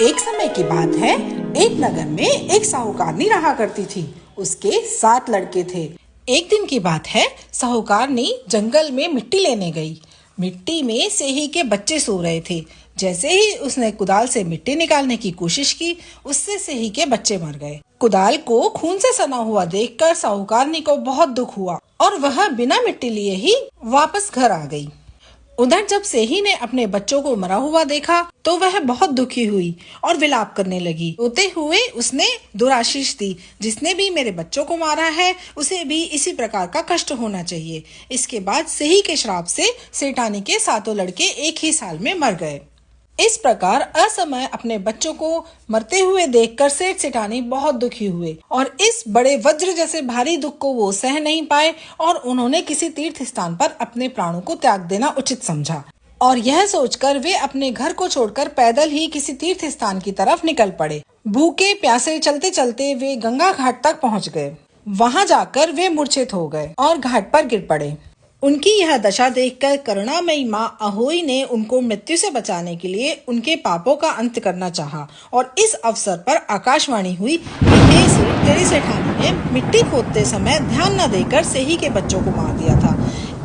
एक समय की बात है, एक नगर में एक साहूकारनी रहा करती थी। उसके 7 लड़के थे। एक दिन की बात है, साहूकारनी जंगल में मिट्टी लेने गई। मिट्टी में सेही के बच्चे सो रहे थे। जैसे ही उसने कुदाल से मिट्टी निकालने की कोशिश की, उससे सेही के बच्चे मर गए। कुदाल को खून से सना हुआ देखकर साहूकारनी को बहुत दुख हुआ और वह बिना मिट्टी लिए ही वापस घर आ गई। उधर जब सेही ने अपने बच्चों को मरा हुआ देखा तो वह बहुत दुखी हुई और विलाप करने लगी। रोते हुए उसने दुराशीष दी, जिसने भी मेरे बच्चों को मारा है उसे भी इसी प्रकार का कष्ट होना चाहिए। इसके बाद सेही के श्राप से सेठानी के 7 लड़के एक ही साल में मर गए। इस प्रकार असमय अपने बच्चों को मरते हुए देखकर सेठ सेठानी बहुत दुखी हुए और इस बड़े वज्र जैसे भारी दुख को वो सह नहीं पाए और उन्होंने किसी तीर्थ स्थान पर अपने प्राणों को त्याग देना उचित समझा। और यह सोचकर वे अपने घर को छोड़कर पैदल ही किसी तीर्थ स्थान की तरफ निकल पड़े। भूखे प्यासे चलते चलते वे गंगा घाट तक पहुँच गए। वहाँ जाकर वे मूर्छित हो गए और घाट पर गिर पड़े। उनकी यह दशा देखकर करुणामयी माँ अहोई ने उनको मृत्यु से बचाने के लिए उनके पापों का अंत करना चाहा और इस अवसर पर आकाशवाणी हुई कि हे सेठ, तेरी सेठानी ने मिट्टी खोदते समय ध्यान न देकर सेही के बच्चों को मार दिया था।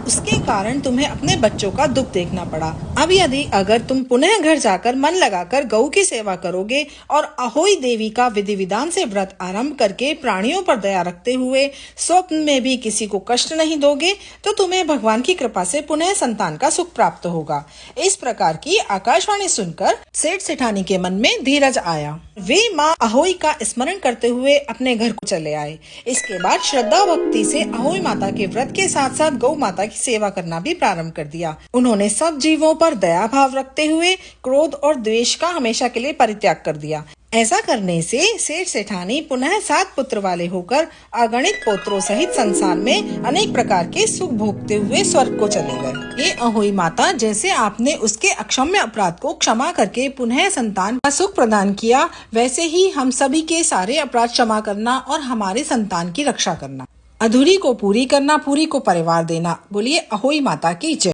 उसके कारण तुम्हें अपने बच्चों का दुख देखना पड़ा। अब यदि अगर तुम पुनः घर जाकर मन लगाकर गऊ की सेवा करोगे और अहोई देवी का विधि विधान से व्रत आरंभ करके प्राणियों पर दया रखते हुए स्वप्न में भी किसी को कष्ट नहीं दोगे तो तुम्हें भगवान की कृपा से पुनः संतान का सुख प्राप्त होगा। इस प्रकार की आकाशवाणी सुनकर सेठ सेठानी के मन में धीरज आया। वे माँ अहोई का स्मरण करते हुए अपने घर को चले आए। इसके बाद श्रद्धा भक्ति से अहोई माता के व्रत के साथ साथ गौ माता की सेवा करना भी प्रारंभ कर दिया। उन्होंने सब जीवों पर दया भाव रखते हुए क्रोध और द्वेष का हमेशा के लिए परित्याग कर दिया। ऐसा करने से सेठ सेठानी पुनः 7 पुत्र वाले होकर अगणित पुत्रों सहित संसार में अनेक प्रकार के सुख भोगते हुए स्वर्ग को चले गए। ये अहोई माता, जैसे आपने उसके अक्षम्य अपराध को क्षमा करके पुनः संतान का सुख प्रदान किया, वैसे ही हम सभी के सारे अपराध क्षमा करना और हमारे संतान की रक्षा करना। अधूरी को पूरी करना, पूरी को परिवार देना। बोलिए अहोई माता की जय।